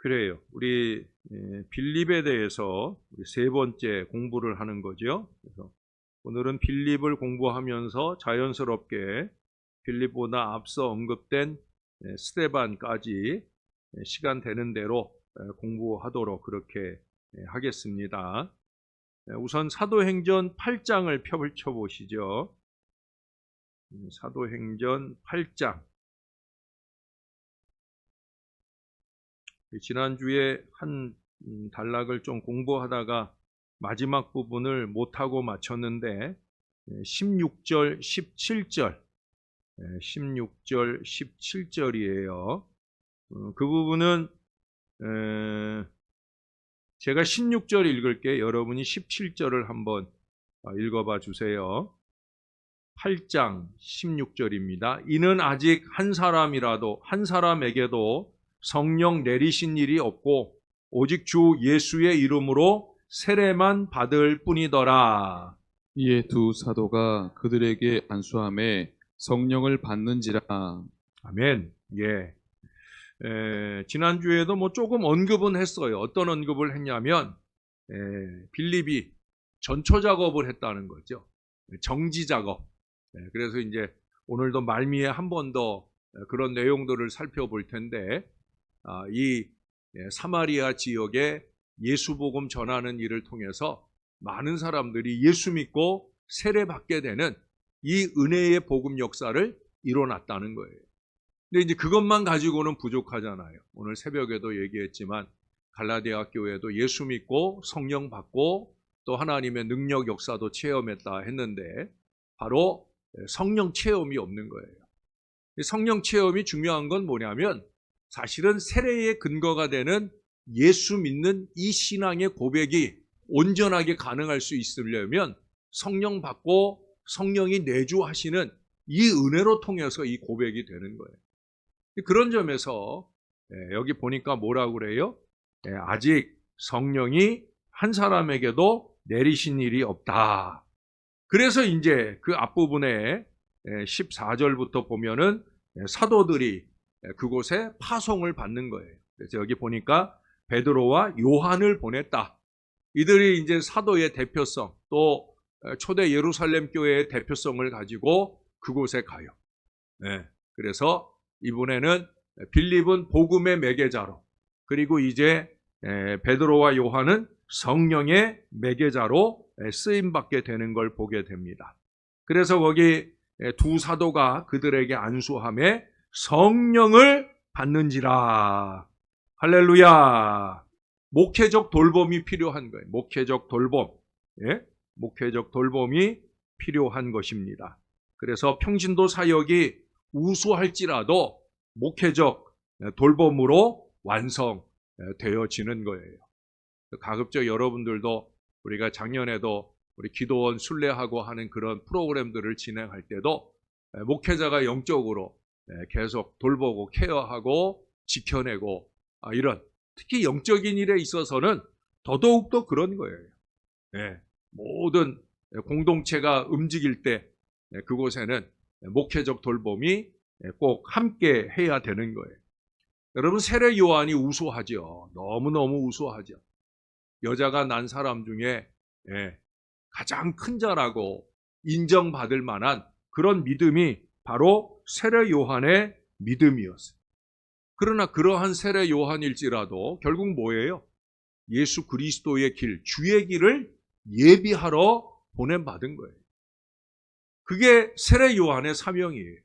그래요. 우리 빌립에 대해서 우리 세 번째 공부를 하는 거죠. 그래서 오늘은 빌립을 공부하면서 자연스럽게 빌립보다 앞서 언급된 스데반까지 시간 되는 대로 공부하도록 그렇게 하겠습니다. 우선 사도행전 8장을 펼쳐보시죠. 사도행전 8장. 지난주에 한 단락을 좀 공부하다가 마지막 부분을 못하고 마쳤는데 16절, 17절, 16절, 17절이에요. 그 부분은 제가 16절 읽을게 여러분이 17절을 한번 읽어봐 주세요. 8장 16절입니다. 이는 아직 한 사람에게도 성령 내리신 일이 없고 오직 주 예수의 이름으로 세례만 받을 뿐이더라. 이에 두 사도가 그들에게 안수함에 성령을 받는지라. 아멘. 예. 지난주에도 뭐 조금 언급은 했어요. 어떤 언급을 했냐면 빌립이 전초 작업을 했다는 거죠. 정지 작업. 그래서 이제 오늘도 말미에 한 번 더 그런 내용들을 살펴볼 텐데 이 사마리아 지역에 예수 복음 전하는 일을 통해서 많은 사람들이 예수 믿고 세례받게 되는 이 은혜의 복음 역사를 이뤄놨다는 거예요. 근데 이제 그것만 가지고는 부족하잖아요. 오늘 새벽에도 얘기했지만 갈라디아 교회도 예수 믿고 성령 받고 또 하나님의 능력 역사도 체험했다 했는데 바로 성령 체험이 없는 거예요. 성령 체험이 중요한 건 뭐냐면 사실은 세례의 근거가 되는 예수 믿는 이 신앙의 고백이 온전하게 가능할 수 있으려면 성령 받고 성령이 내주하시는 이 은혜로 통해서 이 고백이 되는 거예요. 그런 점에서 여기 보니까 뭐라고 그래요? 아직 성령이 한 사람에게도 내리신 일이 없다. 그래서 이제 그 앞부분에 14절부터 보면은 사도들이 그곳에 파송을 받는 거예요. 그래서 여기 보니까 베드로와 요한을 보냈다. 이들이 이제 사도의 대표성 또 초대 예루살렘 교회의 대표성을 가지고 그곳에 가요. 그래서 이번에는 빌립은 복음의 매개자로 그리고 이제 베드로와 요한은 성령의 매개자로 쓰임받게 되는 걸 보게 됩니다. 그래서 거기 두 사도가 그들에게 안수함에 성령을 받는지라. 할렐루야. 목회적 돌봄이 필요한 거예요. 목회적 돌봄. 목회적 돌봄이 필요한 것입니다. 그래서 평신도 사역이 우수할지라도 목회적 돌봄으로 완성되어지는 거예요. 가급적 여러분들도 우리가 작년에도 우리 기도원 순례하고 하는 그런 프로그램들을 진행할 때도 목회자가 영적으로 계속 돌보고 케어하고 지켜내고 이런 특히 영적인 일에 있어서는 더더욱더 그런 거예요. 모든 공동체가 움직일 때 그곳에는 목회적 돌봄이 꼭 함께 해야 되는 거예요. 여러분 세례 요한이 우수하죠. 너무너무 우수하죠. 여자가 난 사람 중에 가장 큰 자라고 인정받을 만한 그런 믿음이 바로 세례 요한의 믿음이었어요. 그러나 그러한 세례 요한일지라도 결국 뭐예요? 예수 그리스도의 길, 주의 길을 예비하러 보냄받은 거예요. 그게 세례 요한의 사명이에요.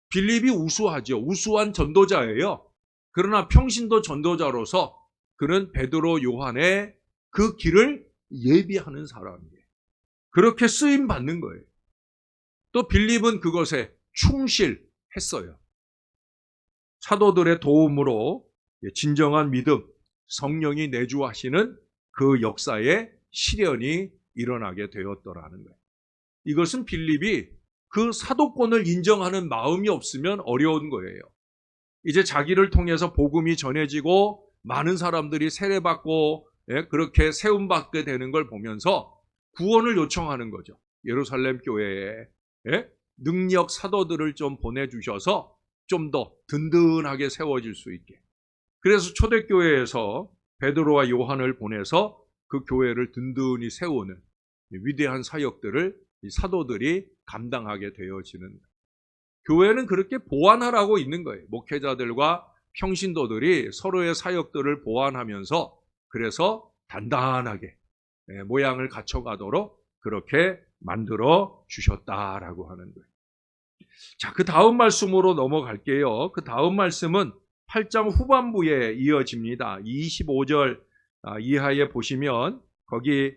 빌립이 우수하죠. 우수한 전도자예요. 그러나 평신도 전도자로서 그는 베드로 요한의 그 길을 예비하는 사람이에요. 그렇게 쓰임 받는 거예요. 또 빌립은 그것에 충실했어요. 사도들의 도움으로 진정한 믿음, 성령이 내주하시는 그 역사의 실현이 일어나게 되었더라는 거예요. 이것은 빌립이 그 사도권을 인정하는 마음이 없으면 어려운 거예요. 이제 자기를 통해서 복음이 전해지고 많은 사람들이 세례받고 그렇게 세움받게 되는 걸 보면서 구원을 요청하는 거죠. 예루살렘 교회에 능력 사도들을 좀 보내주셔서 좀 더 든든하게 세워질 수 있게. 그래서 초대교회에서 베드로와 요한을 보내서 그 교회를 든든히 세우는 위대한 사역들을 이 사도들이 감당하게 되어지는, 교회는 그렇게 보완하라고 있는 거예요. 목회자들과 평신도들이 서로의 사역들을 보완하면서 그래서 단단하게 모양을 갖춰가도록 그렇게 만들어 주셨다라고 하는 거예요. 자, 그 다음 말씀으로 넘어갈게요. 그 다음 말씀은 8장 후반부에 이어집니다. 25절 이하에 보시면 거기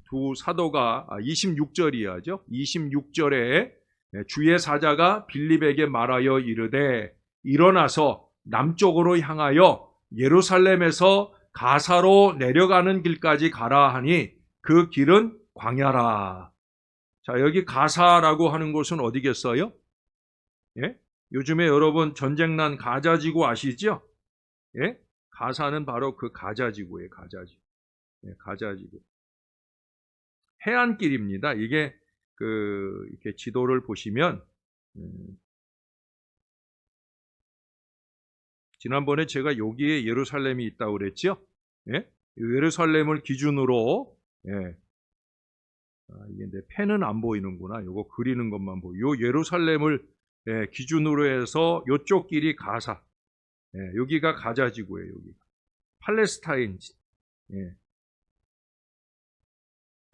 두 사도가 26절이야죠. 26절에 주의 사자가 빌립에게 말하여 이르되 일어나서 남쪽으로 향하여 예루살렘에서 가사로 내려가는 길까지 가라 하니 그 길은 광야라. 자, 여기 가사라고 하는 곳은 어디겠어요? 예? 요즘에 여러분 전쟁난 가자지구 아시죠? 예? 가사는 바로 그 가자지구예요. 가자지구. 예, 가자지구. 해안길입니다. 이게 이렇게 지도를 보시면 지난번에 제가 여기에 예루살렘이 있다고 그랬죠? 예? 예루살렘을 기준으로 이게 내 펜은 안 보이는구나. 요거 그리는 것만 보여. 요 예루살렘을 기준으로 해서 요쪽 길이 가사. 여기가 가자지구예요. 여기 팔레스타인.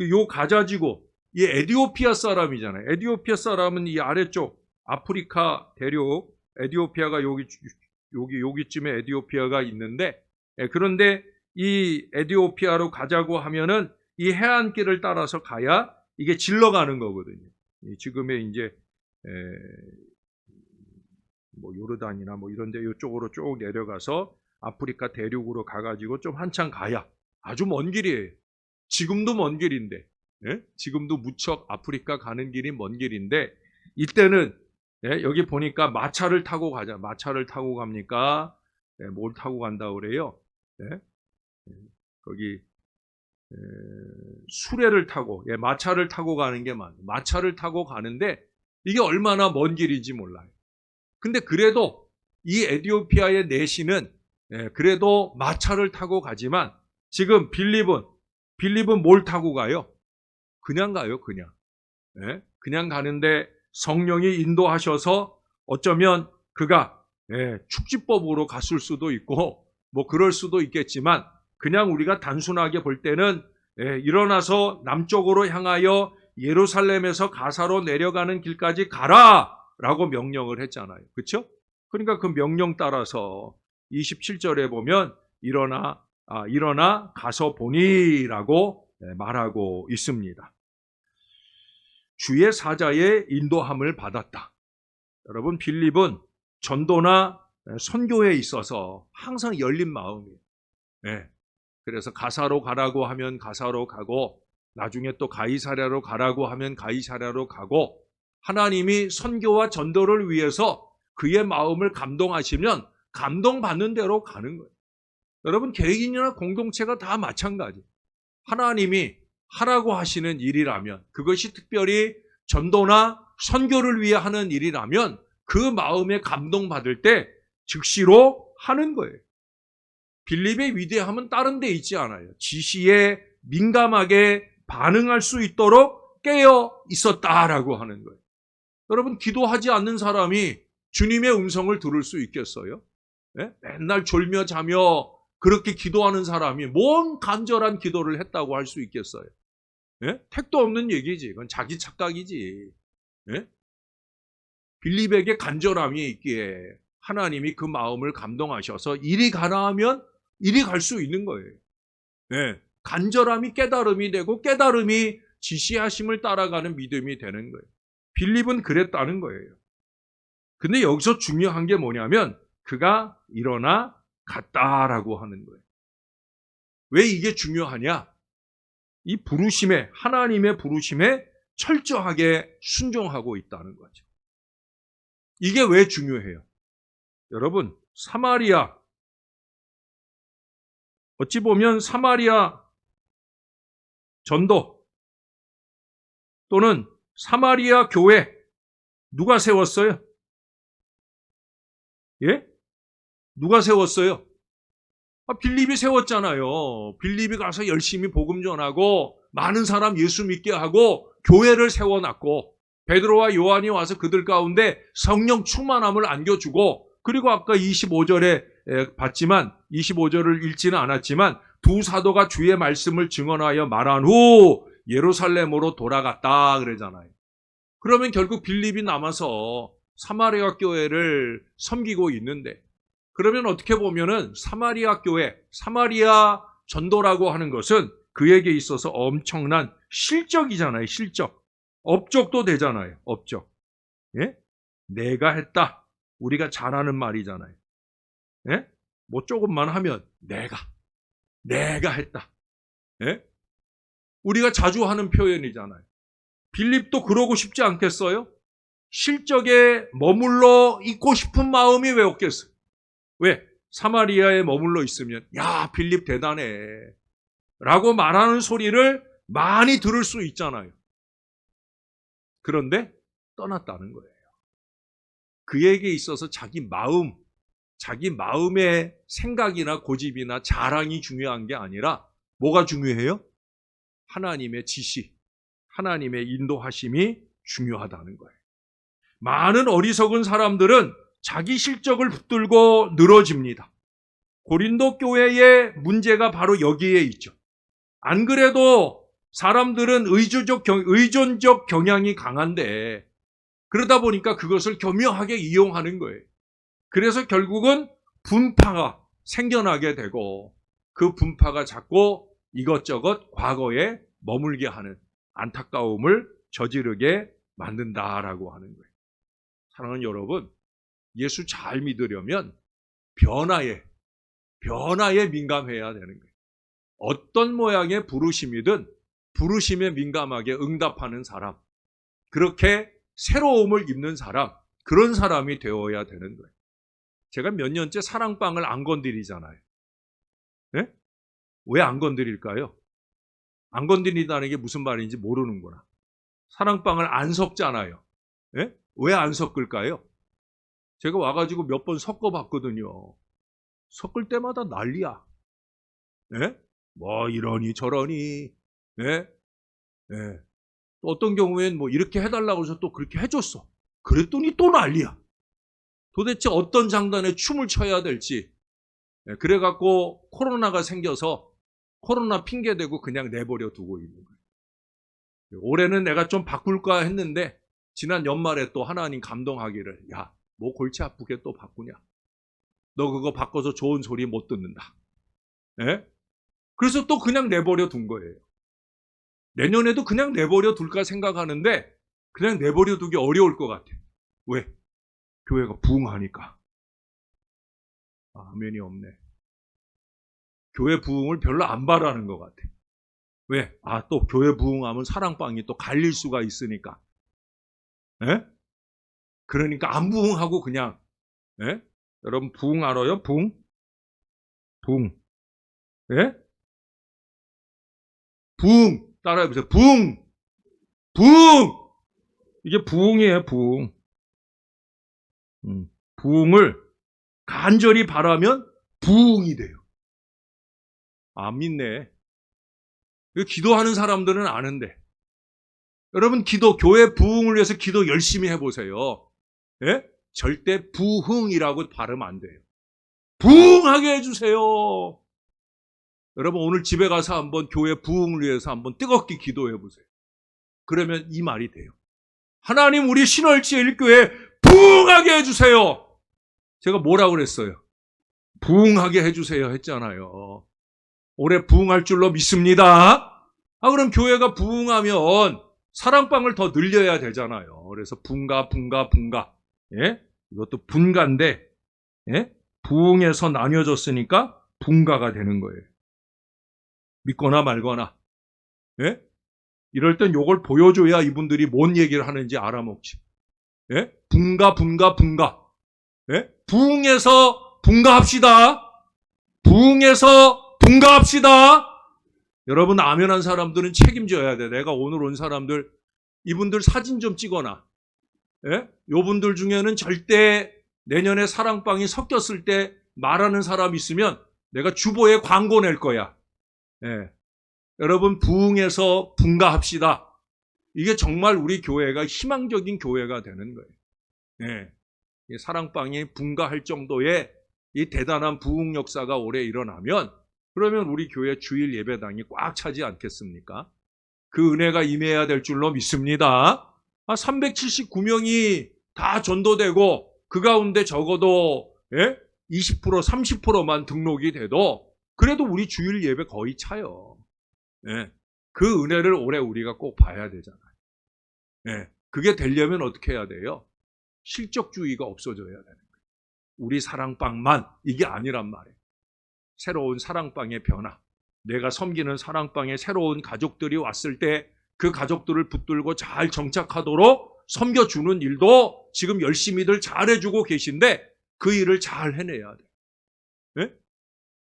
요 가자지구, 이 에디오피아 사람이잖아요. 에디오피아 사람은 이 아래쪽 아프리카 대륙, 에디오피아가 여기쯤에 에디오피아가 있는데, 그런데 이 에디오피아로 가자고 하면은 이 해안길을 따라서 가야 이게 질러가는 거거든요. 지금의 이제 뭐 요르단이나 뭐 이런데 이쪽으로 쭉 내려가서 아프리카 대륙으로 가가지고 좀 한참 가야 아주 먼 길이에요. 지금도 먼 길인데, 지금도 무척 아프리카 가는 길이 먼 길인데, 이때는 여기 보니까 마차를 타고 가자. 마차를 타고 갑니까? 뭘 타고 간다 그래요? 거기 수레를 타고, 마차를 타고 가는 게 맞아요. 마차를 타고 가는데 이게 얼마나 먼 길인지 몰라요. 근데 그래도 이 에티오피아의 내시는 그래도 마차를 타고 가지만, 지금 빌립은 뭘 타고 가요? 그냥 가요, 그냥. 그냥 가는데 성령이 인도하셔서 어쩌면 그가 축지법으로 갔을 수도 있고 뭐 그럴 수도 있겠지만, 그냥 우리가 단순하게 볼 때는 일어나서 남쪽으로 향하여 예루살렘에서 가사로 내려가는 길까지 가라 라고 명령을 했잖아요. 그렇죠? 그러니까 그 명령 따라서 27절에 보면 일어나 가서 보니라고 말하고 있습니다. 주의 사자의 인도함을 받았다. 여러분, 빌립은 전도나 선교에 있어서 항상 열린 마음이에요. 그래서 가사로 가라고 하면 가사로 가고, 나중에 또 가이사랴로 가라고 하면 가이사랴로 가고, 하나님이 선교와 전도를 위해서 그의 마음을 감동하시면 감동받는 대로 가는 거예요. 여러분, 개인이나 공동체가 다 마찬가지. 하나님이 하라고 하시는 일이라면, 그것이 특별히 전도나 선교를 위해 하는 일이라면 그 마음에 감동받을 때 즉시로 하는 거예요. 빌립의 위대함은 다른 데 있지 않아요. 지시에 민감하게 반응할 수 있도록 깨어 있었다라고 하는 거예요. 여러분, 기도하지 않는 사람이 주님의 음성을 들을 수 있겠어요? 맨날 졸며 자며 그렇게 기도하는 사람이 뭔 간절한 기도를 했다고 할 수 있겠어요? 택도 없는 얘기지. 그건 자기 착각이지. 빌립에게 간절함이 있기에 하나님이 그 마음을 감동하셔서 이리 가라 하면 이리 갈 수 있는 거예요. 간절함이 깨달음이 되고, 깨달음이 지시하심을 따라가는 믿음이 되는 거예요. 빌립은 그랬다는 거예요. 근데 여기서 중요한 게 뭐냐면 그가 일어나 갔다라고 하는 거예요. 왜 이게 중요하냐? 이 부르심에, 하나님의 부르심에 철저하게 순종하고 있다는 거죠. 이게 왜 중요해요? 여러분, 사마리아, 어찌 보면 사마리아 전도 또는 사마리아 교회 누가 세웠어요? 누가 세웠어요? 빌립이 세웠잖아요. 빌립이 가서 열심히 복음 전하고 많은 사람 예수 믿게 하고 교회를 세워놨고 베드로와 요한이 와서 그들 가운데 성령 충만함을 안겨주고 그리고 아까 25절에 봤지만 25절을 읽지는 않았지만 두 사도가 주의 말씀을 증언하여 말한 후 예루살렘으로 돌아갔다 그러잖아요. 그러면 결국 빌립이 남아서 사마리아 교회를 섬기고 있는데 그러면 어떻게 보면은 사마리아 교회, 사마리아 전도라고 하는 것은 그에게 있어서 엄청난 실적이잖아요. 실적. 업적도 되잖아요. 업적. 예? 내가 했다. 우리가 잘 아는 말이잖아요. 예? 뭐 조금만 하면 내가 했다. 예? 우리가 자주 하는 표현이잖아요. 빌립도 그러고 싶지 않겠어요? 실적에 머물러 있고 싶은 마음이 왜 없겠어요? 왜? 사마리아에 머물러 있으면 야 빌립 대단해 라고 말하는 소리를 많이 들을 수 있잖아요. 그런데 떠났다는 거예요. 그에게 있어서 자기 마음의 생각이나 고집이나 자랑이 중요한 게 아니라 뭐가 중요해요? 하나님의 지시, 하나님의 인도하심이 중요하다는 거예요. 많은 어리석은 사람들은 자기 실적을 붙들고 늘어집니다. 고린도 교회의 문제가 바로 여기에 있죠. 안 그래도 사람들은 의존적 경향이 강한데 그러다 보니까 그것을 교묘하게 이용하는 거예요. 그래서 결국은 분파가 생겨나게 되고 그 분파가 자꾸 이것저것 과거에 머물게 하는 안타까움을 저지르게 만든다라고 하는 거예요. 사랑하는 여러분, 예수 잘 믿으려면 변화에 민감해야 되는 거예요. 어떤 모양의 부르심이든 부르심에 민감하게 응답하는 사람, 그렇게 새로움을 입는 사람, 그런 사람이 되어야 되는 거예요. 제가 몇 년째 사랑방을 안 건드리잖아요. 네? 왜 안 건드릴까요? 안 건드린다는 게 무슨 말인지 모르는구나. 사랑방을 안 섞잖아요. 네? 왜 안 섞을까요? 제가 와가지고 몇 번 섞어봤거든요. 섞을 때마다 난리야. 네? 뭐 이러니 저러니. 네? 네. 또 어떤 경우엔 뭐 이렇게 해달라고 해서 또 그렇게 해줬어. 그랬더니 또 난리야. 도대체 어떤 장단에 춤을 춰야 될지. 네, 그래갖고 코로나가 생겨서 코로나 핑계대고 그냥 내버려 두고 있는 거예요. 올해는 내가 좀 바꿀까 했는데 지난 연말에 또 하나님 감동하기를 야, 뭐 골치 아프게 또 바꾸냐. 너 그거 바꿔서 좋은 소리 못 듣는다. 네? 그래서 또 그냥 내버려 둔 거예요. 내년에도 그냥 내버려 둘까 생각하는데 그냥 내버려 두기 어려울 것 같아. 왜? 교회가 부흥하니까. 아멘이 없네. 교회 부흥을 별로 안 바라는 것 같아. 왜? 또 교회 부흥하면 사랑방이 또 갈릴 수가 있으니까. 예? 그러니까 안 부흥하고 그냥, 예? 여러분 부흥 알아요? 부흥? 부흥. 예? 부흥. 따라해보세요. 부흥! 부흥! 이게 부흥이에요, 부흥. 부흥을 간절히 바라면 부흥이 돼요. 안 믿네. 기도하는 사람들은 아는데. 여러분 교회 부흥을 위해서 기도 열심히 해보세요. 예? 절대 부흥이라고 발음 안 돼요. 부흥하게 해주세요. 여러분 오늘 집에 가서 한번 교회 부흥을 위해서 한번 뜨겁게 기도해보세요. 그러면 이 말이 돼요. 하나님 우리 신월지일교회 부흥하게 해주세요. 제가 뭐라고 그랬어요? 부흥하게 해주세요 했잖아요. 올해 부흥할 줄로 믿습니다. 그럼 교회가 부흥하면 사랑방을 더 늘려야 되잖아요. 그래서 분가. 예? 이것도 분가인데, 예? 부흥에서 나뉘어졌으니까 분가가 되는 거예요. 믿거나 말거나. 예? 이럴 땐 요걸 보여줘야 이분들이 뭔 얘기를 하는지 알아먹지. 예? 분가. 예? 부흥에서 분가합시다. 부흥에서 분가합시다. 여러분 아멘한 사람들은 책임져야 돼. 내가 오늘 온 사람들 이분들 사진 좀 찍어놔. 예? 요분들 중에는 절대 내년에 사랑방이 섞였을 때 말하는 사람 있으면 내가 주보에 광고 낼 거야. 예. 여러분 부흥해서 분가합시다. 이게 정말 우리 교회가 희망적인 교회가 되는 거예요. 예. 이 사랑방이 분가할 정도의 이 대단한 부흥 역사가 올해 일어나면 그러면 우리 교회 주일 예배당이 꽉 차지 않겠습니까? 그 은혜가 임해야 될 줄로 믿습니다. 379명이 다 전도되고 그 가운데 적어도 20% 30%만 등록이 돼도 그래도 우리 주일 예배 거의 차요. 예. 그 은혜를 올해 우리가 꼭 봐야 되잖아요. 예. 그게 되려면 어떻게 해야 돼요? 실적주의가 없어져야 되는 거예요. 우리 사랑방만 이게 아니란 말이에요. 새로운 사랑방의 변화. 내가 섬기는 사랑방에 새로운 가족들이 왔을 때 그 가족들을 붙들고 잘 정착하도록 섬겨주는 일도 지금 열심히들 잘해주고 계신데 그 일을 잘 해내야 돼요. 예?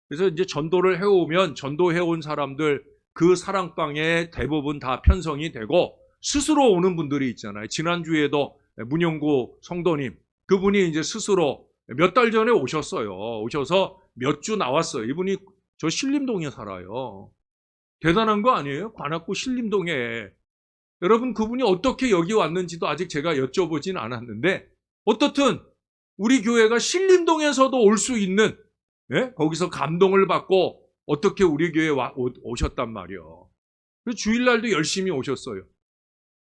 그래서 이제 전도를 해오면 전도해온 사람들 그 사랑방에 대부분 다 편성이 되고 스스로 오는 분들이 있잖아요. 지난주에도 문영구 성도님 그분이 이제 스스로 몇 달 전에 오셨어요. 오셔서 몇 주 나왔어요. 이분이 저 신림동에 살아요. 대단한 거 아니에요? 관악구 신림동에. 여러분 그분이 어떻게 여기 왔는지도 아직 제가 여쭤보진 않았는데 어떻든 우리 교회가 신림동에서도 올 수 있는 거기서 감동을 받고 어떻게 우리 교회에 오셨단 말이에요. 주일날도 열심히 오셨어요.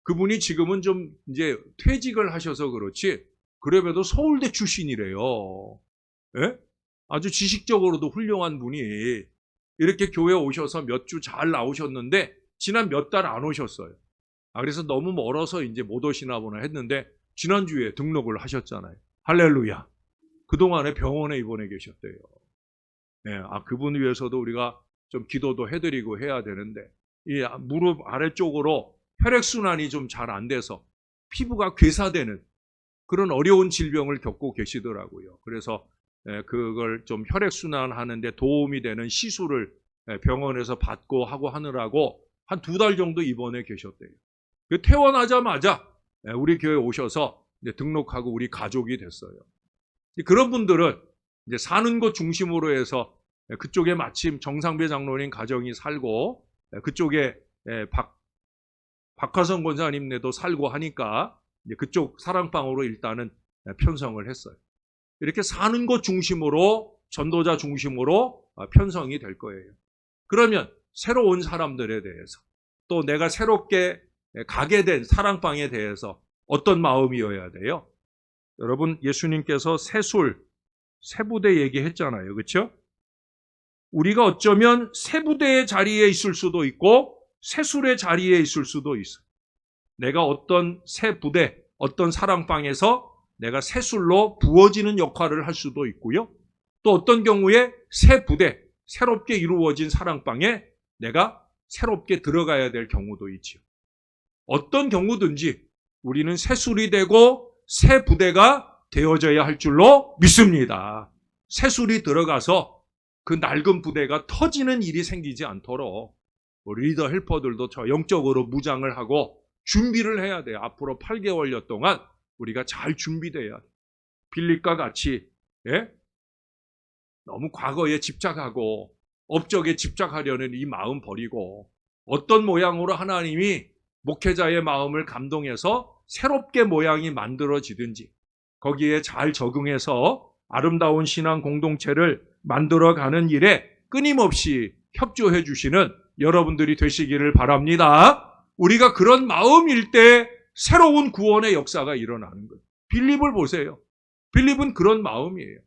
그분이 지금은 좀 이제 퇴직을 하셔서 그렇지 그래도 서울대 출신이래요. 아주 지식적으로도 훌륭한 분이 이렇게 교회 오셔서 몇 주 잘 나오셨는데 지난 몇 달 안 오셨어요. 그래서 너무 멀어서 이제 못 오시나 보나 했는데 지난주에 등록을 하셨잖아요. 할렐루야. 그동안에 병원에 입원해 계셨대요. 그분 위해서도 우리가 좀 기도도 해드리고 해야 되는데 이 무릎 아래쪽으로 혈액순환이 좀 잘 안 돼서 피부가 괴사되는 그런 어려운 질병을 겪고 계시더라고요. 그래서 그걸 좀 혈액순환하는데 도움이 되는 시술을 병원에서 받고 하고 하느라고 한 2달 정도 입원해 계셨대요. 퇴원하자마자 우리 교회 오셔서 이제 등록하고 우리 가족이 됐어요. 그런 분들은 이제 사는 곳 중심으로 해서 그쪽에 마침 정상배 장로님 가정이 살고 그쪽에 박화성 권사님네도 살고 하니까 이제 그쪽 사랑방으로 일단은 편성을 했어요. 이렇게 사는 곳 중심으로 전도자 중심으로 편성이 될 거예요. 그러면 새로 온 사람들에 대해서 또 내가 새롭게 가게 된 사랑방에 대해서 어떤 마음이어야 돼요? 여러분 예수님께서 세술, 세부대 얘기했잖아요. 그렇죠? 우리가 어쩌면 세부대의 자리에 있을 수도 있고 세술의 자리에 있을 수도 있어요. 내가 어떤 세부대, 어떤 사랑방에서 내가 세술로 부어지는 역할을 할 수도 있고요. 또 어떤 경우에 새 부대, 새롭게 이루어진 사랑방에 내가 새롭게 들어가야 될 경우도 있죠. 어떤 경우든지 우리는 세술이 되고 새 부대가 되어져야 할 줄로 믿습니다. 세술이 들어가서 그 낡은 부대가 터지는 일이 생기지 않도록 리더 헬퍼들도 저 영적으로 무장을 하고 준비를 해야 돼요. 앞으로 8개월여 동안 우리가 잘 준비돼야 돼요. 빌립과 같이 너무 과거에 집착하고 업적에 집착하려는 이 마음 버리고 어떤 모양으로 하나님이 목회자의 마음을 감동해서 새롭게 모양이 만들어지든지 거기에 잘 적응해서 아름다운 신앙 공동체를 만들어가는 일에 끊임없이 협조해 주시는 여러분들이 되시기를 바랍니다. 우리가 그런 마음일 때 새로운 구원의 역사가 일어나는 거예요. 빌립을 보세요. 빌립은 그런 마음이에요.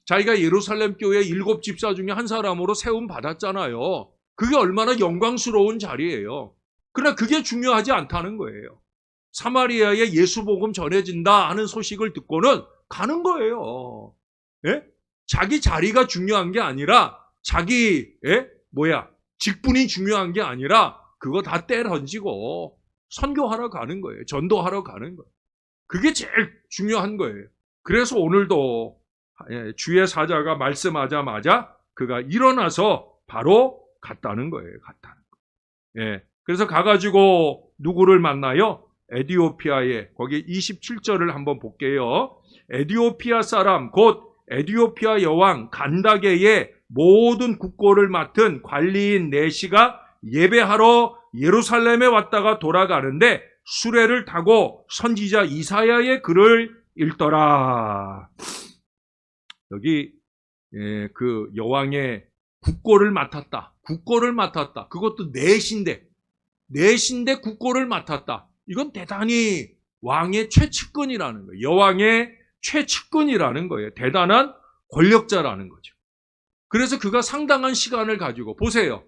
자기가 예루살렘 교회 7집사 중에 한 사람으로 세움 받았잖아요. 그게 얼마나 영광스러운 자리예요. 그러나 그게 중요하지 않다는 거예요. 사마리아에 예수 복음 전해진다 하는 소식을 듣고는 가는 거예요. 자기 자리가 중요한 게 아니라 자기 직분이 중요한 게 아니라 그거 다 떼던지고 선교하러 가는 거예요. 전도하러 가는 거예요. 그게 제일 중요한 거예요. 그래서 오늘도 주의 사자가 말씀하자마자 그가 일어나서 바로 갔다는 거예요. 그래서 가가지고 누구를 만나요? 에디오피아에 거기 27절을 한번 볼게요. 에디오피아 사람 곧 에디오피아 여왕 간다게의 모든 국고를 맡은 관리인 내시가 예배하러 예루살렘에 왔다가 돌아가는데 수레를 타고 선지자 이사야의 글을 읽더라. 여기 그 여왕의 국고를 맡았다. 국고를 맡았다. 그것도 넷인데 국고를 맡았다. 이건 대단히 왕의 최측근이라는 거예요. 여왕의 최측근이라는 거예요. 대단한 권력자라는 거죠. 그래서 그가 상당한 시간을 가지고 보세요.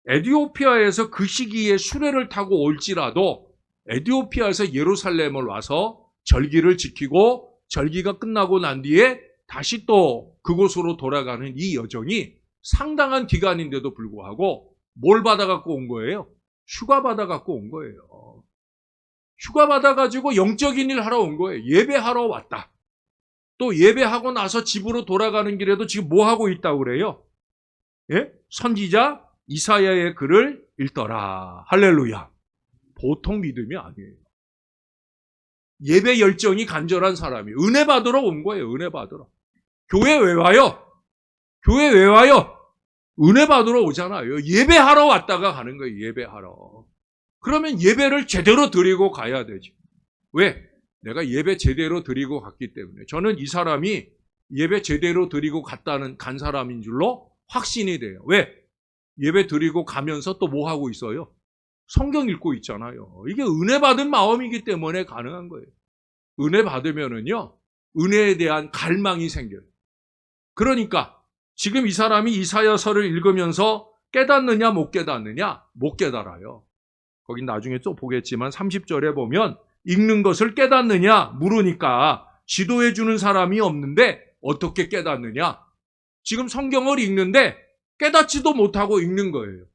에디오피아에서 그 시기에 수레를 타고 올지라도 에디오피아에서 예루살렘을 와서 절기를 지키고 절기가 끝나고 난 뒤에 다시 또 그곳으로 돌아가는 이 여정이 상당한 기간인데도 불구하고 뭘 받아갖고 온 거예요? 휴가 받아갖고 온 거예요. 휴가 받아가지고 영적인 일 하러 온 거예요. 예배하러 왔다. 또 예배하고 나서 집으로 돌아가는 길에도 지금 뭐 하고 있다고 그래요? 예? 선지자 이사야의 글을 읽더라. 할렐루야. 보통 믿음이 아니에요. 예배 열정이 간절한 사람이 은혜 받으러 온 거예요. 은혜 받으러. 교회 왜 와요? 교회 왜 와요? 은혜 받으러 오잖아요. 예배하러 왔다가 가는 거예요. 예배하러. 그러면 예배를 제대로 드리고 가야 되죠. 왜? 내가 예배 제대로 드리고 갔기 때문에. 저는 이 사람이 예배 제대로 드리고 간 사람인 줄로 확신이 돼요. 왜? 예배 드리고 가면서 또 뭐 하고 있어요? 성경 읽고 있잖아요. 이게 은혜 받은 마음이기 때문에 가능한 거예요. 은혜 받으면은요, 은혜에 대한 갈망이 생겨요. 그러니까 지금 이 사람이 이사야서를 읽으면서 깨닫느냐 못 깨닫느냐? 못 깨달아요. 거긴 나중에 또 보겠지만 30절에 보면 읽는 것을 깨닫느냐 물으니까 지도해 주는 사람이 없는데 어떻게 깨닫느냐? 지금 성경을 읽는데 깨닫지도 못하고 읽는 거예요.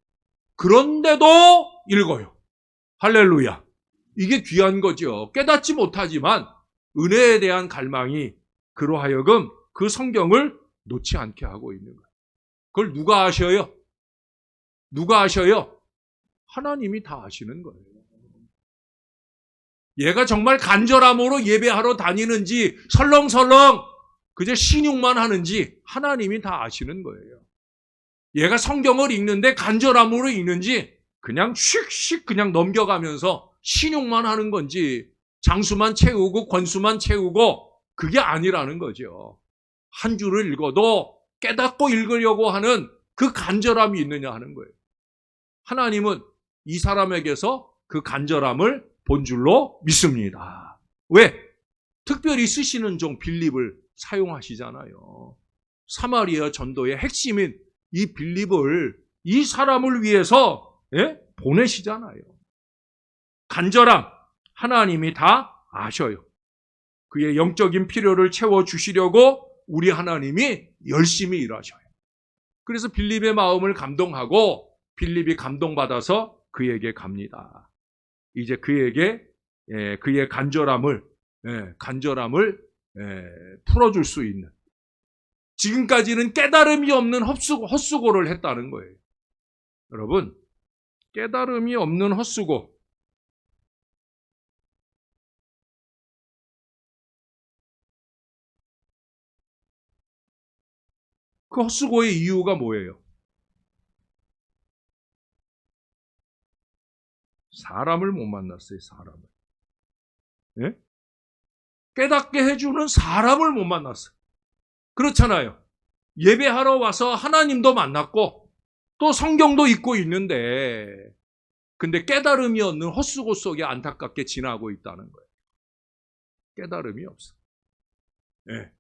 그런데도 읽어요. 할렐루야. 이게 귀한 거죠. 깨닫지 못하지만 은혜에 대한 갈망이 그로 하여금 그 성경을 놓지 않게 하고 있는 거예요. 그걸 누가 아셔요? 누가 아셔요? 하나님이 다 아시는 거예요. 얘가 정말 간절함으로 예배하러 다니는지 설렁설렁 그저 신용만 하는지 하나님이 다 아시는 거예요. 얘가 성경을 읽는데 간절함으로 읽는지 그냥 슉슉 그냥 넘겨가면서 신용만 하는 건지 장수만 채우고 권수만 채우고 그게 아니라는 거죠. 한 줄을 읽어도 깨닫고 읽으려고 하는 그 간절함이 있느냐 하는 거예요. 하나님은 이 사람에게서 그 간절함을 본 줄로 믿습니다. 왜? 특별히 쓰시는 종 빌립을 사용하시잖아요. 사마리아 전도의 핵심인 이 빌립을 이 사람을 위해서 보내시잖아요. 간절함 하나님이 다 아셔요. 그의 영적인 필요를 채워주시려고 우리 하나님이 열심히 일하셔요. 그래서 빌립의 마음을 감동하고 빌립이 감동받아서 그에게 갑니다. 이제 그에게 그의 간절함을 풀어줄 수 있는, 지금까지는 깨달음이 없는 헛수고를 했다는 거예요. 여러분, 깨달음이 없는 헛수고, 그 헛수고의 이유가 뭐예요? 사람을 못 만났어요. 사람을. 예? 깨닫게 해주는 사람을 못 만났어요. 그렇잖아요. 예배하러 와서 하나님도 만났고 또 성경도 읽고 있는데 근데 깨달음이 없는 헛수고 속에 안타깝게 지나고 있다는 거예요. 깨달음이 없어. 예.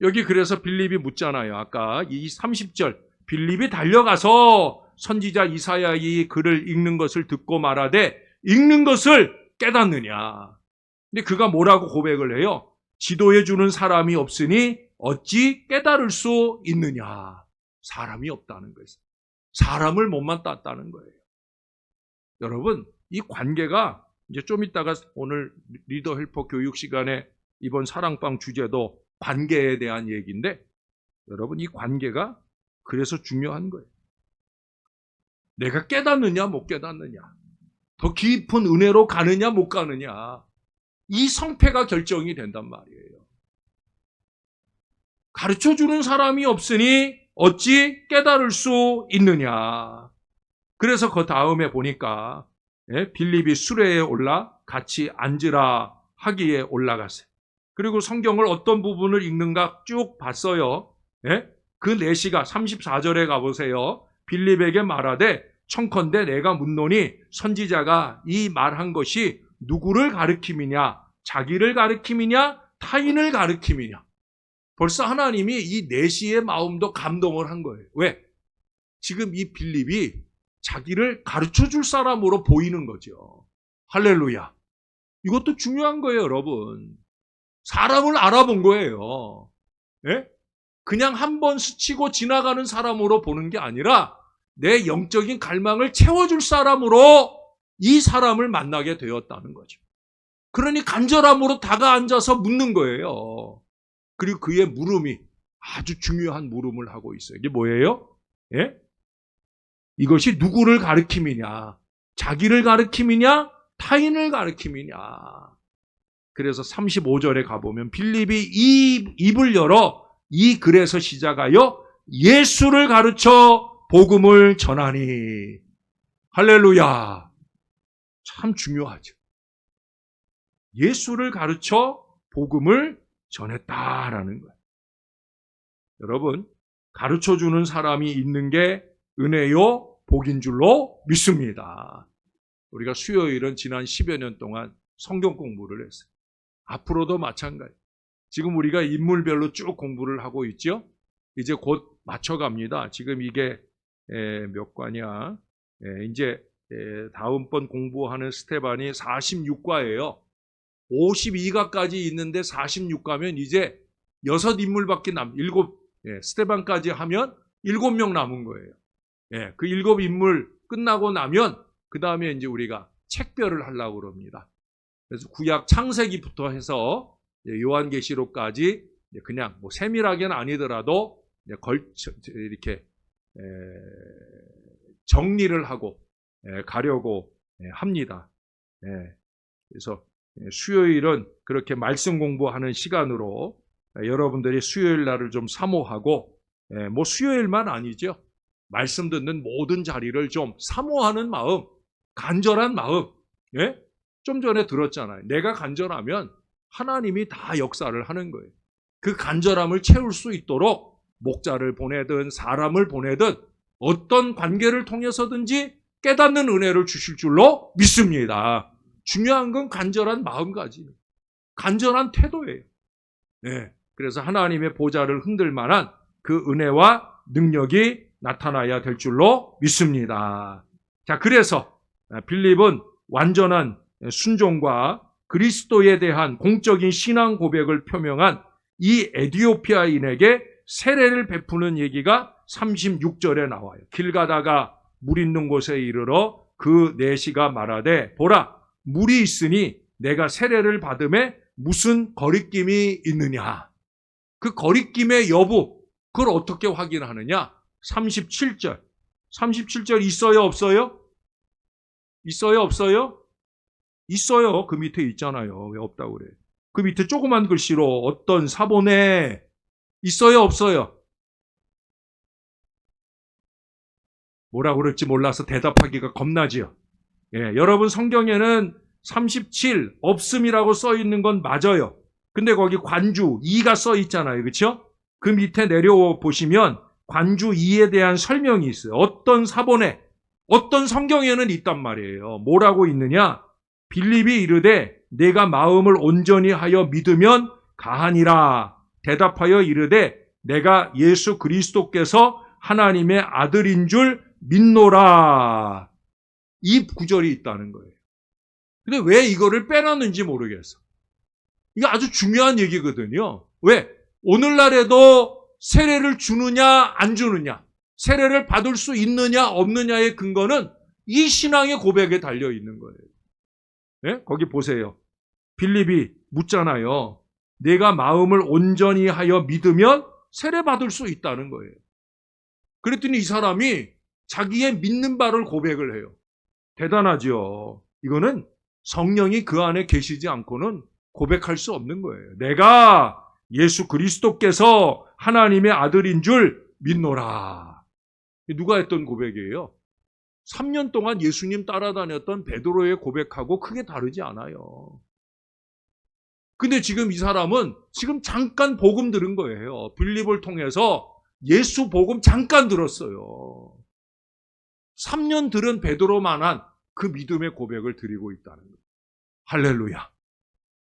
여기 그래서 빌립이 묻잖아요. 아까 이 30절 빌립이 달려가서 선지자 이사야의 글을 읽는 것을 듣고 말하되 읽는 것을 깨닫느냐. 근데 그가 뭐라고 고백을 해요? 지도해 주는 사람이 없으니 어찌 깨달을 수 있느냐. 사람이 없다는 거예요. 사람을 못 만났다는 거예요. 여러분, 이 관계가 이제 좀 이따가 오늘 리더 헬퍼 교육 시간에 이번 사랑방 주제도 관계에 대한 얘기인데 여러분, 이 관계가 그래서 중요한 거예요. 내가 깨닫느냐 못 깨닫느냐, 더 깊은 은혜로 가느냐 못 가느냐, 이 성패가 결정이 된단 말이에요. 가르쳐주는 사람이 없으니 어찌 깨달을 수 있느냐. 그래서 그 다음에 보니까 빌립이 수레에 올라 같이 앉으라 하기에 올라갔어요. 그리고 성경을 어떤 부분을 읽는가 쭉 봤어요. 그 내시가 34절에 가보세요. 빌립에게 말하되 청컨대 내가 묻노니 선지자가 이 말한 것이 누구를 가리킴이냐, 자기를 가리킴이냐, 타인을 가리킴이냐. 벌써 하나님이 이 내시의 마음도 감동을 한 거예요. 왜? 지금 이 빌립이 자기를 가르쳐줄 사람으로 보이는 거죠. 할렐루야. 이것도 중요한 거예요, 여러분. 사람을 알아본 거예요. 그냥 한 번 스치고 지나가는 사람으로 보는 게 아니라 내 영적인 갈망을 채워줄 사람으로 이 사람을 만나게 되었다는 거죠. 그러니 간절함으로 다가앉아서 묻는 거예요. 그리고 그의 물음이 아주 중요한 물음을 하고 있어요. 이게 뭐예요? 이것이 누구를 가리킴이냐? 자기를 가리킴이냐? 타인을 가리킴이냐? 그래서 35절에 가보면 빌립이 입을 열어 이 글에서 시작하여 예수를 가르쳐 복음을 전하니. 할렐루야. 참 중요하죠. 예수를 가르쳐 복음을 전했다라는 거예요. 여러분, 가르쳐주는 사람이 있는 게 은혜요, 복인 줄로 믿습니다. 우리가 수요일은 지난 10여 년 동안 성경 공부를 했어요. 앞으로도 마찬가지. 지금 우리가 인물별로 쭉 공부를 하고 있죠. 이제 곧 맞춰갑니다. 지금 이게 몇 과냐. 이제 다음번 공부하는 스테반이 46과예요. 52가까지 있는데 46가면 이제 6인물밖에 스테반까지 하면 7명 남은 거예요. 그 7인물 끝나고 나면 그 다음에 이제 우리가 책별을 하려고 그럽니다. 그래서 구약 창세기부터 해서 요한계시록까지 그냥 뭐 세밀하게는 아니더라도 이렇게 정리를 하고 가려고 합니다. 그래서 수요일은 그렇게 말씀 공부하는 시간으로 여러분들이 수요일 날을 좀 사모하고, 뭐 수요일만 아니죠. 말씀 듣는 모든 자리를 좀 사모하는 마음, 간절한 마음. 좀 전에 들었잖아요. 내가 간절하면 하나님이 다 역사를 하는 거예요. 그 간절함을 채울 수 있도록 목자를 보내든 사람을 보내든 어떤 관계를 통해서든지 깨닫는 은혜를 주실 줄로 믿습니다. 중요한 건 간절한 마음가짐, 간절한 태도예요. 그래서 하나님의 보좌를 흔들 만한 그 은혜와 능력이 나타나야 될 줄로 믿습니다. 자, 그래서 빌립은 완전한 순종과 그리스도에 대한 공적인 신앙 고백을 표명한 이 에디오피아인에게 세례를 베푸는 얘기가 36절에 나와요. 길 가다가 물 있는 곳에 이르러 그 내시가 말하되 보라 물이 있으니 내가 세례를 받음에 무슨 거리낌이 있느냐. 그 거리낌의 여부, 그걸 어떻게 확인하느냐. 37절 있어요 없어요? 있어요 없어요? 있어요. 그 밑에 있잖아요. 왜 없다고 그래? 그 밑에 조그만 글씨로 어떤 사본에 있어요 없어요? 뭐라고 그럴지 몰라서 대답하기가 겁나지요. 여러분 성경에는 37 없음이라고 써 있는 건 맞아요. 근데 거기 관주 2가 써 있잖아요. 그렇죠? 그 밑에 내려와 보시면 관주 2에 대한 설명이 있어요. 어떤 사본에, 어떤 성경에는 있단 말이에요. 뭐라고 있느냐? 빌립이 이르되 내가 마음을 온전히 하여 믿으면 가하니라. 대답하여 이르되 내가 예수 그리스도께서 하나님의 아들인 줄 믿노라. 이 구절이 있다는 거예요. 근데 왜 이거를 빼놨는지 모르겠어. 이거 아주 중요한 얘기거든요. 왜? 오늘날에도 세례를 주느냐 안 주느냐, 세례를 받을 수 있느냐 없느냐의 근거는 이 신앙의 고백에 달려 있는 거예요. 거기 보세요. 빌립이 묻잖아요. 내가 마음을 온전히 하여 믿으면 세례 받을 수 있다는 거예요. 그랬더니 이 사람이 자기의 믿는 바를 고백을 해요. 대단하죠. 이거는 성령이 그 안에 계시지 않고는 고백할 수 없는 거예요. 내가 예수 그리스도께서 하나님의 아들인 줄 믿노라. 누가 했던 고백이에요? 3년 동안 예수님 따라다녔던 베드로의 고백하고 크게 다르지 않아요. 근데 지금 이 사람은 지금 잠깐 복음 들은 거예요. 빌립을 통해서 예수 복음 잠깐 들었어요. 3년 들은 베드로만한 그 믿음의 고백을 드리고 있다는 거예요. 할렐루야.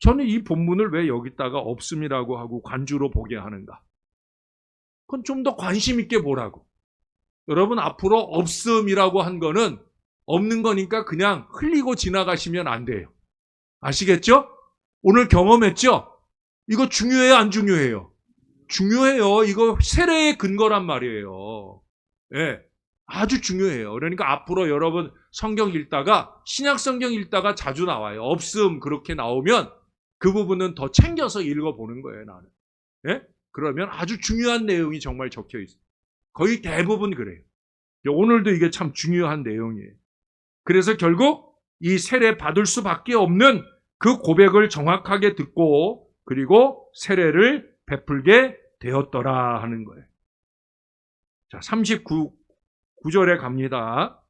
저는 이 본문을 왜 여기다가 없음이라고 하고 관주로 보게 하는가? 그건 좀 더 관심 있게 보라고. 여러분, 앞으로 없음이라고 한 거는 없는 거니까 그냥 흘리고 지나가시면 안 돼요. 아시겠죠? 오늘 경험했죠? 이거 중요해요, 안 중요해요? 중요해요. 이거 세례의 근거란 말이에요. 예, 아주 중요해요. 그러니까 앞으로 여러분 성경 읽다가, 신약 성경 읽다가 자주 나와요. 없음 그렇게 나오면 그 부분은 더 챙겨서 읽어보는 거예요, 나는. 예? 그러면 아주 중요한 내용이 정말 적혀 있어요. 거의 대부분 그래요. 오늘도 이게 참 중요한 내용이에요. 그래서 결국 이 세례 받을 수밖에 없는 그 고백을 정확하게 듣고 그리고 세례를 베풀게 되었더라 하는 거예요. 자, 39절에 갑니다.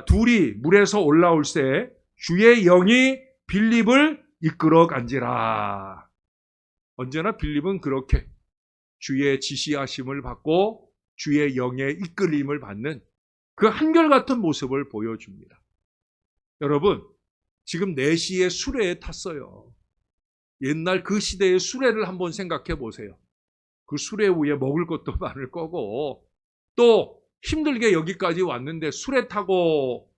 둘이 물에서 올라올새 주의 영이 빌립을 이끌어 간지라. 언제나 빌립은 그렇게 주의 지시하심을 받고 주의 영의 이끌림을 받는 그 한결같은 모습을 보여줍니다. 여러분, 지금 4시에 수레에 탔어요. 옛날 그 시대의 수레를 한번 생각해 보세요. 그 수레 위에 먹을 것도 많을 거고 또 힘들게 여기까지 왔는데 수레 타고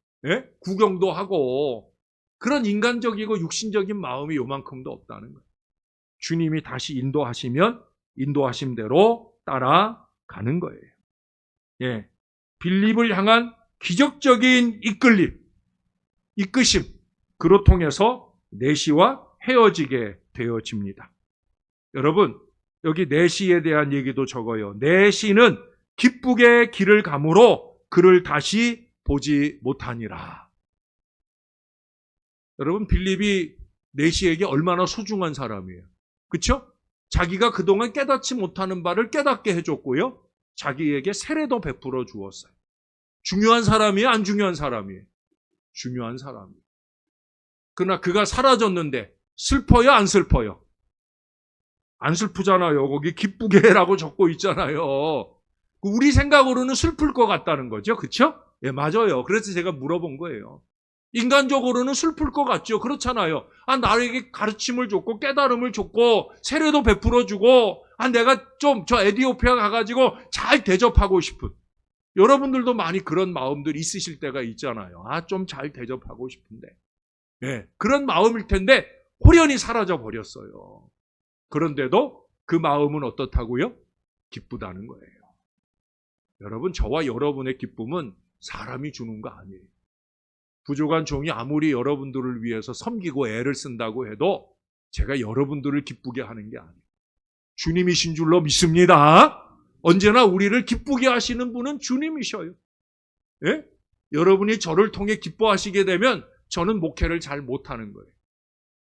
구경도 하고 그런 인간적이고 육신적인 마음이 요만큼도 없다는 거예요. 주님이 다시 인도하시면 인도하심대로 따라가는 거예요. 예, 빌립을 향한 기적적인 이끄심, 그로 통해서 내시와 헤어지게 되어집니다. 여러분, 여기 내시에 대한 얘기도 적어요. 내시는 기쁘게 길을 가므로 그를 다시 보지 못하니라. 여러분, 빌립이 내시에게 얼마나 소중한 사람이에요. 그렇죠? 자기가 그동안 깨닫지 못하는 바를 깨닫게 해줬고요. 자기에게 세례도 베풀어 주었어요. 중요한 사람이에요? 안 중요한 사람이에요? 중요한 사람이에요. 그러나 그가 사라졌는데 슬퍼요? 안 슬퍼요? 안 슬프잖아요. 거기 기쁘게 라고 적고 있잖아요. 우리 생각으로는 슬플 것 같다는 거죠. 그렇죠? 예, 맞아요. 그래서 제가 물어본 거예요. 인간적으로는 슬플 것 같죠. 그렇잖아요. 나에게 가르침을 줬고 깨달음을 줬고 세례도 베풀어 주고 내가 좀 저 에티오피아 가가지고 잘 대접하고 싶은, 여러분들도 많이 그런 마음들 있으실 때가 있잖아요. 좀 잘 대접하고 싶은데. 예, 그런 마음일 텐데 홀연히 사라져 버렸어요. 그런데도 그 마음은 어떻다고요? 기쁘다는 거예요. 여러분, 저와 여러분의 기쁨은 사람이 주는 거 아니에요. 부족한 종이 아무리 여러분들을 위해서 섬기고 애를 쓴다고 해도 제가 여러분들을 기쁘게 하는 게 아니에요. 주님이신 줄로 믿습니다. 언제나 우리를 기쁘게 하시는 분은 주님이셔요. 예? 여러분이 저를 통해 기뻐하시게 되면 저는 목회를 잘 못하는 거예요.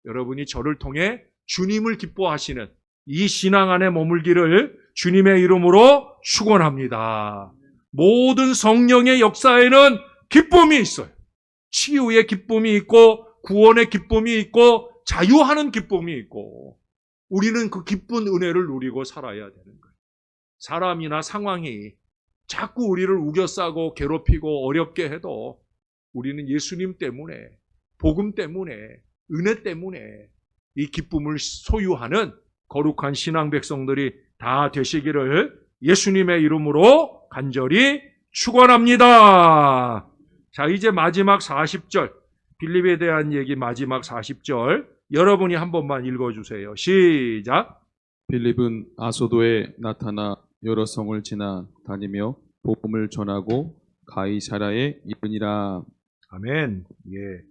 여러분이 저를 통해 주님을 기뻐하시는 이 신앙 안에 머물기를 주님의 이름으로 축원합니다. 모든 성령의 역사에는 기쁨이 있어요. 치유의 기쁨이 있고 구원의 기쁨이 있고 자유하는 기쁨이 있고 우리는 그 기쁜 은혜를 누리고 살아야 되는 거예요. 사람이나 상황이 자꾸 우리를 우겨싸고 괴롭히고 어렵게 해도 우리는 예수님 때문에, 복음 때문에, 은혜 때문에 이 기쁨을 소유하는 거룩한 신앙 백성들이 다 되시기를 예수님의 이름으로 간절히 축원합니다. 자, 이제 마지막 40절, 빌립에 대한 얘기 마지막 40절 여러분이 한 번만 읽어주세요. 시작. 빌립은 아소도에 나타나 여러 성을 지나 다니며 복음을 전하고 가이사랴에 이르니라. 아멘. 예.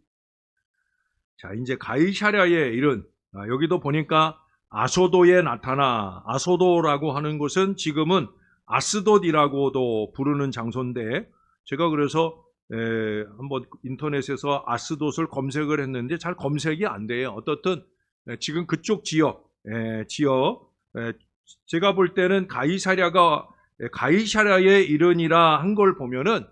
자, 이제 가이사랴에 이른, 여기도 보니까 아소도에 나타나, 아소도라고 하는 곳은 지금은 아스돗이라고도 부르는 장소인데, 제가 그래서 한번 인터넷에서 아스돗을 검색을 했는데 잘 검색이 안 돼요. 어떻든 지금 그쪽 지역, 제가 볼 때는 가이사랴가 가이사랴에 이르니라 한 걸 보면은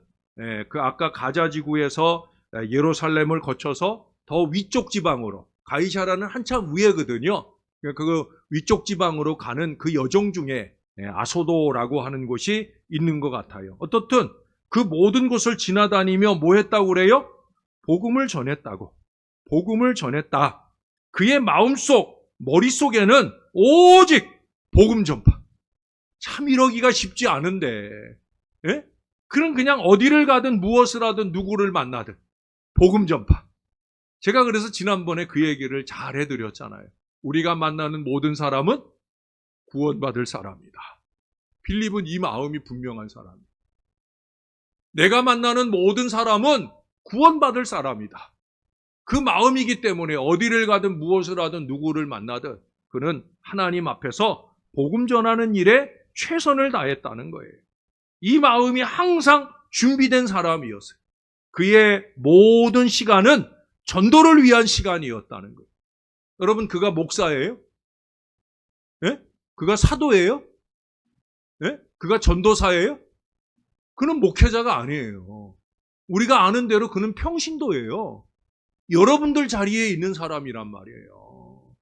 그 아까 가자 지구에서 예루살렘을 거쳐서 더 위쪽 지방으로, 가이사랴는 한참 위에거든요. 그 위쪽 지방으로 가는 그 여정 중에 아소도라고 하는 곳이 있는 것 같아요. 어떻든 그 모든 곳을 지나다니며 뭐 했다고 그래요? 복음을 전했다고. 복음을 전했다. 그의 마음속, 머릿속에는 오직 복음 전파. 참 이러기가 쉽지 않은데, 예? 그는 그냥 어디를 가든 무엇을 하든 누구를 만나든 복음 전파. 제가 그래서 지난번에 그 얘기를 잘 해드렸잖아요. 우리가 만나는 모든 사람은 구원받을 사람이다. 빌립은 이 마음이 분명한 사람이다. 내가 만나는 모든 사람은 구원받을 사람이다. 그 마음이기 때문에 어디를 가든 무엇을 하든 누구를 만나든 그는 하나님 앞에서 복음 전하는 일에 최선을 다했다는 거예요. 이 마음이 항상 준비된 사람이었어요. 그의 모든 시간은 전도를 위한 시간이었다는 거예요. 여러분, 그가 목사예요? 예? 그가 사도예요? 예? 그가 전도사예요? 그는 목회자가 아니에요. 우리가 아는 대로 그는 평신도예요. 여러분들 자리에 있는 사람이란 말이에요.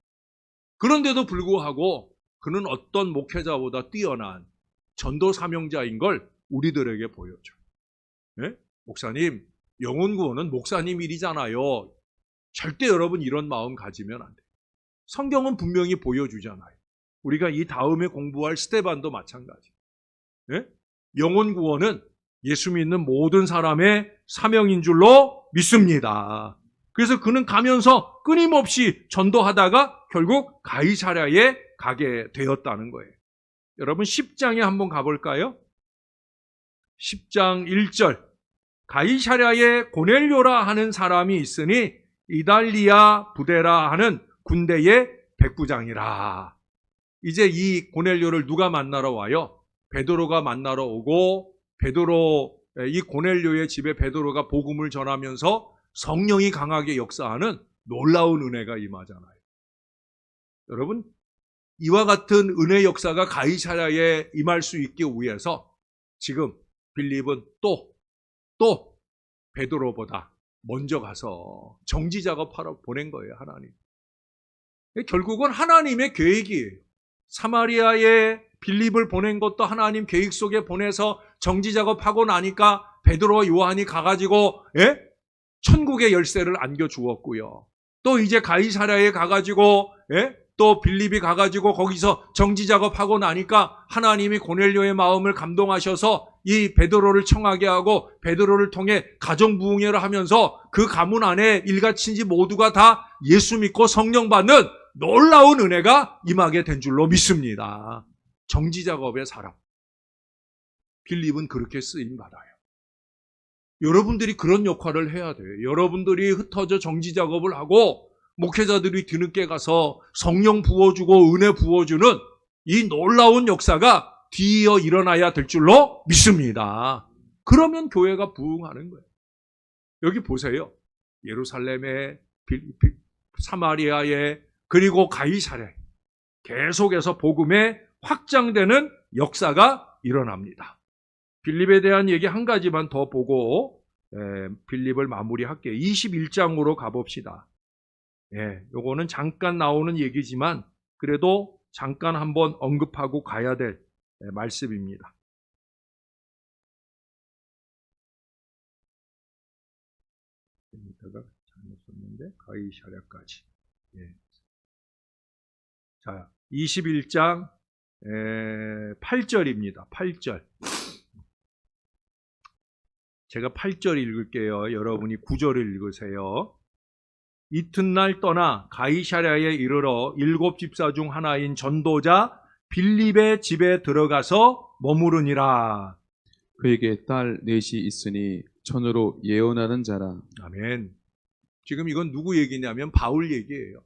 그런데도 불구하고 그는 어떤 목회자보다 뛰어난 전도 사명자인 걸 우리들에게 보여줘요. 예? 목사님, 영혼 구원은 목사님 일이잖아요. 절대 여러분 이런 마음 가지면 안 돼요. 성경은 분명히 보여주잖아요. 우리가 이 다음에 공부할 스데반도 마찬가지. 예? 영혼 구원은 예수 믿는 모든 사람의 사명인 줄로 믿습니다. 그래서 그는 가면서 끊임없이 전도하다가 결국 가이사랴에 가게 되었다는 거예요. 여러분 10장에 한번 가볼까요? 10장 1절. 가이사랴에 고넬료라 하는 사람이 있으니 이달리아 부데라 하는 군대의 백부장이라. 이제 이 고넬료를 누가 만나러 와요? 베드로가 만나러 오고, 이 고넬료의 집에 베드로가 복음을 전하면서 성령이 강하게 역사하는 놀라운 은혜가 임하잖아요. 여러분, 이와 같은 은혜 역사가 가이사랴에 임할 수 있기 위해서 지금 빌립은 또 베드로보다 먼저 가서 정지 작업하러 보낸 거예요, 하나님. 결국은 하나님의 계획이에요. 사마리아에 빌립을 보낸 것도 하나님 계획 속에 보내서 정지 작업하고 나니까 베드로와 요한이 가가지고 천국의 열쇠를 안겨주었고요. 또 이제 가이사랴에 가가지고 또 빌립이 가가지고 거기서 정지 작업하고 나니까 하나님이 고넬료의 마음을 감동하셔서 이 베드로를 청하게 하고 베드로를 통해 가정 부흥회를 하면서 그 가문 안에 일가친지 모두가 다 예수 믿고 성령 받는 놀라운 은혜가 임하게 된 줄로 믿습니다. 정지 작업의 사람. 빌립은 그렇게 쓰임 받아요. 여러분들이 그런 역할을 해야 돼요. 여러분들이 흩어져 정지 작업을 하고 목회자들이 뒤늦게 가서 성령 부어주고 은혜 부어주는 이 놀라운 역사가 뒤이어 일어나야 될 줄로 믿습니다. 그러면 교회가 부흥하는 거예요. 여기 보세요. 예루살렘에, 사마리아에, 그리고 가이사랴 계속해서 복음에 확장되는 역사가 일어납니다. 빌립에 대한 얘기 한 가지만 더 보고 빌립을 마무리할게요. 21장으로 가봅시다. 요거는 잠깐 나오는 얘기지만 그래도 잠깐 한번 언급하고 가야 될 말씀입니다. 여기다가 잘못 썼는데 가이사랴까지. 자, 21장 8절입니다. 8절. 제가 8절 읽을게요. 여러분이 9절을 읽으세요. 이튿날 떠나 가이사랴에 이르러 7 집사 중 하나인 전도자 빌립의 집에 들어가서 머무르니라. 그에게 딸 넷이 있으니 천으로 예언하는 자라. 아멘. 지금 이건 누구 얘기냐면 바울 얘기예요.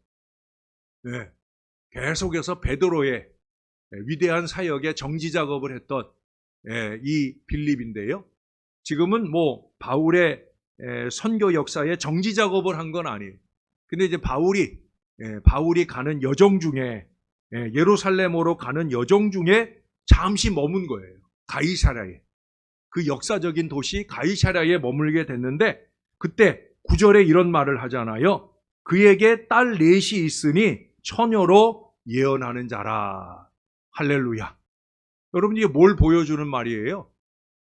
계속해서 베드로의 위대한 사역에 정지 작업을 했던 이 빌립인데요. 지금은 뭐 바울의 선교 역사에 정지 작업을 한 건 아니에요. 근데 이제 바울이 가는 여정 중에 예루살렘으로 가는 여정 중에 잠시 머문 거예요. 가이사랴에, 그 역사적인 도시 가이사랴에 머물게 됐는데, 그때 9절에 이런 말을 하잖아요. 그에게 딸 넷이 있으니 처녀로 예언하는 자라. 할렐루야. 여러분, 이게 뭘 보여주는 말이에요?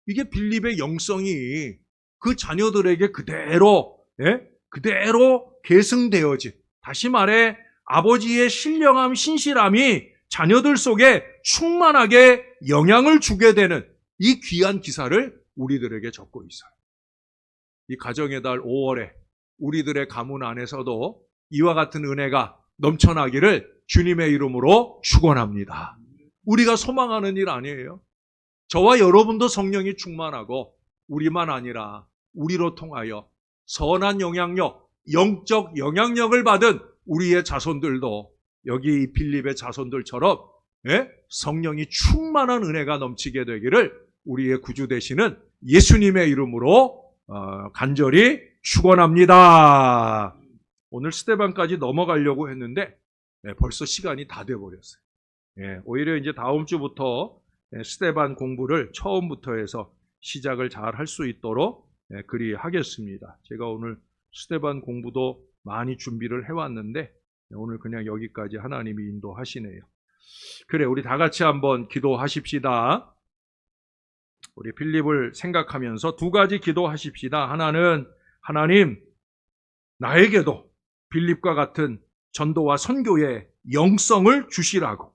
이게 빌립의 영성이 그 자녀들에게 그대로 계승되어진, 다시 말해 아버지의 신령함, 신실함이 자녀들 속에 충만하게 영향을 주게 되는 이 귀한 기사를 우리들에게 적고 있어요. 이 가정의 달 5월에 우리들의 가문 안에서도 이와 같은 은혜가 넘쳐나기를 주님의 이름으로 축원합니다. 우리가 소망하는 일 아니에요. 저와 여러분도 성령이 충만하고 우리만 아니라 우리로 통하여 선한 영향력, 영적 영향력을 받은 우리의 자손들도 여기 이 빌립의 자손들처럼 성령이 충만한 은혜가 넘치게 되기를 우리의 구주 되시는 예수님의 이름으로 간절히 축원합니다. 오늘 스데반까지 넘어가려고 했는데 벌써 시간이 다 돼버렸어요. 오히려 이제 다음 주부터 스데반 공부를 처음부터 해서 시작을 잘 할 수 있도록 그리하겠습니다. 제가 오늘 스데반 공부도 많이 준비를 해왔는데 오늘 그냥 여기까지 하나님이 인도하시네요. 그래, 우리 다 같이 한번 기도하십시다. 우리 빌립을 생각하면서 두 가지 기도하십시다. 하나는 하나님, 나에게도 빌립과 같은 전도와 선교의 영성을 주시라고,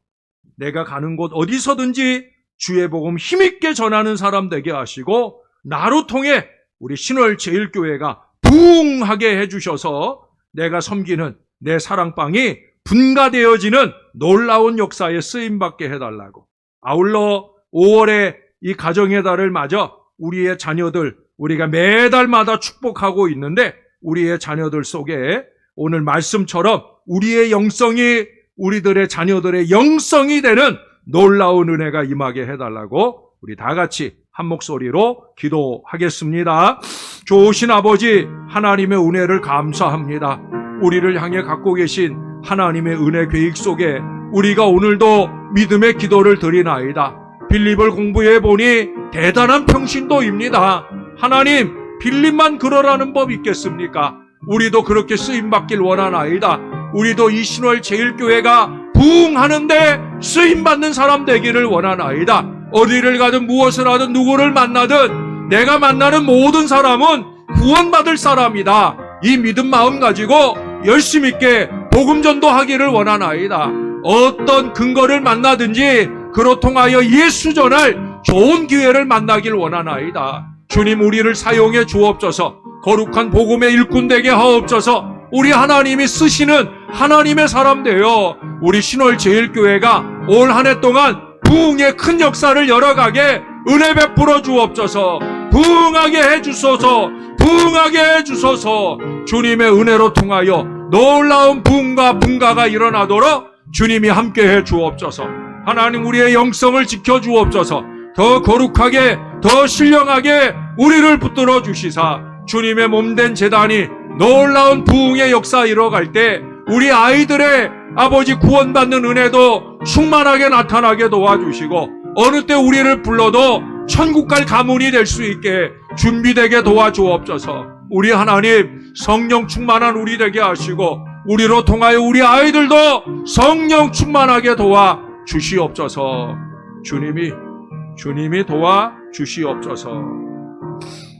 내가 가는 곳 어디서든지 주의 복음 힘있게 전하는 사람 되게 하시고 나로 통해 우리 신월 제일교회가 부흥하게 해주셔서 내가 섬기는 내 사랑방이 분가되어지는 놀라운 역사에 쓰임받게 해달라고, 아울러 5월에 이 가정의 달을 맞아 우리의 자녀들, 우리가 매달마다 축복하고 있는데 우리의 자녀들 속에 오늘 말씀처럼 우리의 영성이 우리들의 자녀들의 영성이 되는 놀라운 은혜가 임하게 해달라고 우리 다 같이 한 목소리로 기도하겠습니다. 좋으신 아버지 하나님의 은혜를 감사합니다. 우리를 향해 갖고 계신 하나님의 은혜 계획 속에 우리가 오늘도 믿음의 기도를 드리나이다. 빌립을 공부해 보니 대단한 평신도입니다. 하나님, 빌립만 그러라는 법 있겠습니까? 우리도 그렇게 쓰임받길 원하나이다. 우리도 이 신월 제일교회가 부흥하는데 쓰임받는 사람 되기를 원하나이다. 어디를 가든 무엇을 하든 누구를 만나든 내가 만나는 모든 사람은 구원받을 사람이다. 이 믿음 마음 가지고 열심 있게 복음 전도하기를 원하나이다. 어떤 근거를 만나든지 그로 통하여 예수 전할 좋은 기회를 만나길 원하나이다. 주님, 우리를 사용해 주옵소서. 거룩한 복음의 일꾼 되게 하옵소서. 우리 하나님이 쓰시는 하나님의 사람 되어 우리 신월 제일교회가 올 한 해 동안 부흥의 큰 역사를 열어가게 은혜 베풀어 주옵소서. 부흥하게 해주소서. 부흥하게 해주소서. 주님의 은혜로 통하여 놀라운 부흥과 분가가 일어나도록 주님이 함께해 주옵소서. 하나님, 우리의 영성을 지켜주옵소서. 더 거룩하게, 더 신령하게 우리를 붙들어 주시사 주님의 몸된 제단이 놀라운 부흥의 역사 이뤄갈 때 우리 아이들의 아버지 구원받는 은혜도 충만하게 나타나게 도와주시고 어느 때 우리를 불러도 천국 갈 가문이 될 수 있게 준비되게 도와주옵소서. 우리 하나님, 성령 충만한 우리 되게 하시고 우리로 통하여 우리 아이들도 성령 충만하게 도와주시옵소서. 주님이 도와주시옵소서.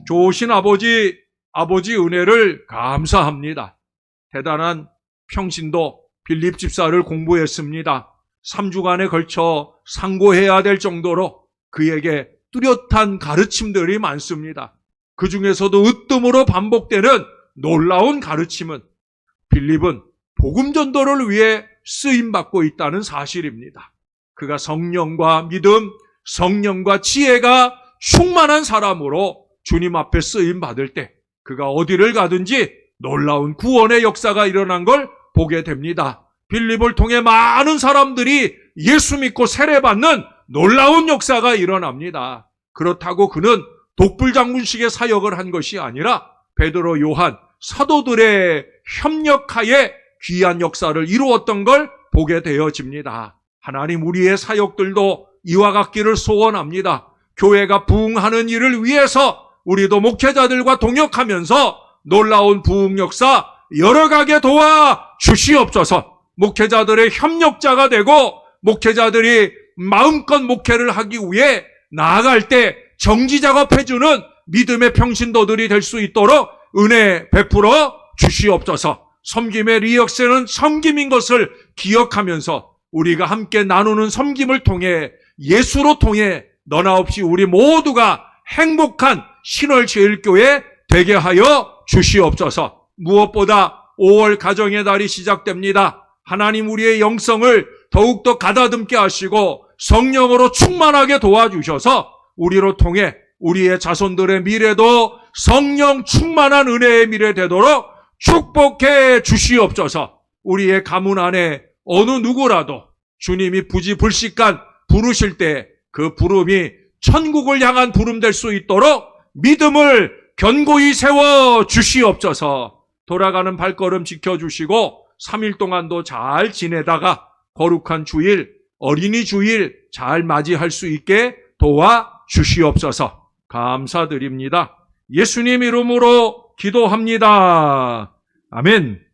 좋으신 아버지 은혜를 감사합니다. 대단한 평신도 빌립 집사를 공부했습니다. 3주간에 걸쳐 상고해야 될 정도로 그에게 뚜렷한 가르침들이 많습니다. 그 중에서도 으뜸으로 반복되는 놀라운 가르침은 빌립은 복음 전도를 위해 쓰임받고 있다는 사실입니다. 그가 성령과 믿음, 성령과 지혜가 충만한 사람으로 주님 앞에 쓰임받을 때 그가 어디를 가든지 놀라운 구원의 역사가 일어난 걸 보게 됩니다. 빌립을 통해 많은 사람들이 예수 믿고 세례받는 놀라운 역사가 일어납니다. 그렇다고 그는 독불장군식의 사역을 한 것이 아니라 베드로, 요한, 사도들의 협력하에 귀한 역사를 이루었던 걸 보게 되어집니다. 하나님, 우리의 사역들도 이와 같기를 소원합니다. 교회가 부흥하는 일을 위해서 우리도 목회자들과 동역하면서 놀라운 부흥 역사 열어가게 도와 주시옵소서. 목회자들의 협력자가 되고 목회자들이 마음껏 목회를 하기 위해 나아갈 때 정지 작업해주는 믿음의 평신도들이 될 수 있도록 은혜 베풀어 주시옵소서. 섬김의 리역세는 섬김인 것을 기억하면서 우리가 함께 나누는 섬김을 통해 예수로 통해 너나 없이 우리 모두가 행복한 신월제일교회 되게 하여 주시옵소서. 무엇보다 5월 가정의 달이 시작됩니다. 하나님 우리의 영성을 더욱더 가다듬게 하시고 성령으로 충만하게 도와주셔서 우리로 통해 우리의 자손들의 미래도 성령 충만한 은혜의 미래 되도록 축복해 주시옵소서. 우리의 가문 안에 어느 누구라도 주님이 부지불식간 부르실 때 그 부름이 천국을 향한 부름 될 수 있도록 믿음을 견고히 세워 주시옵소서. 돌아가는 발걸음 지켜주시고 3일 동안도 잘 지내다가 거룩한 주일, 어린이 주일 잘 맞이할 수 있게 도와 주시옵소서. 감사드립니다. 예수님 이름으로 기도합니다. 아멘.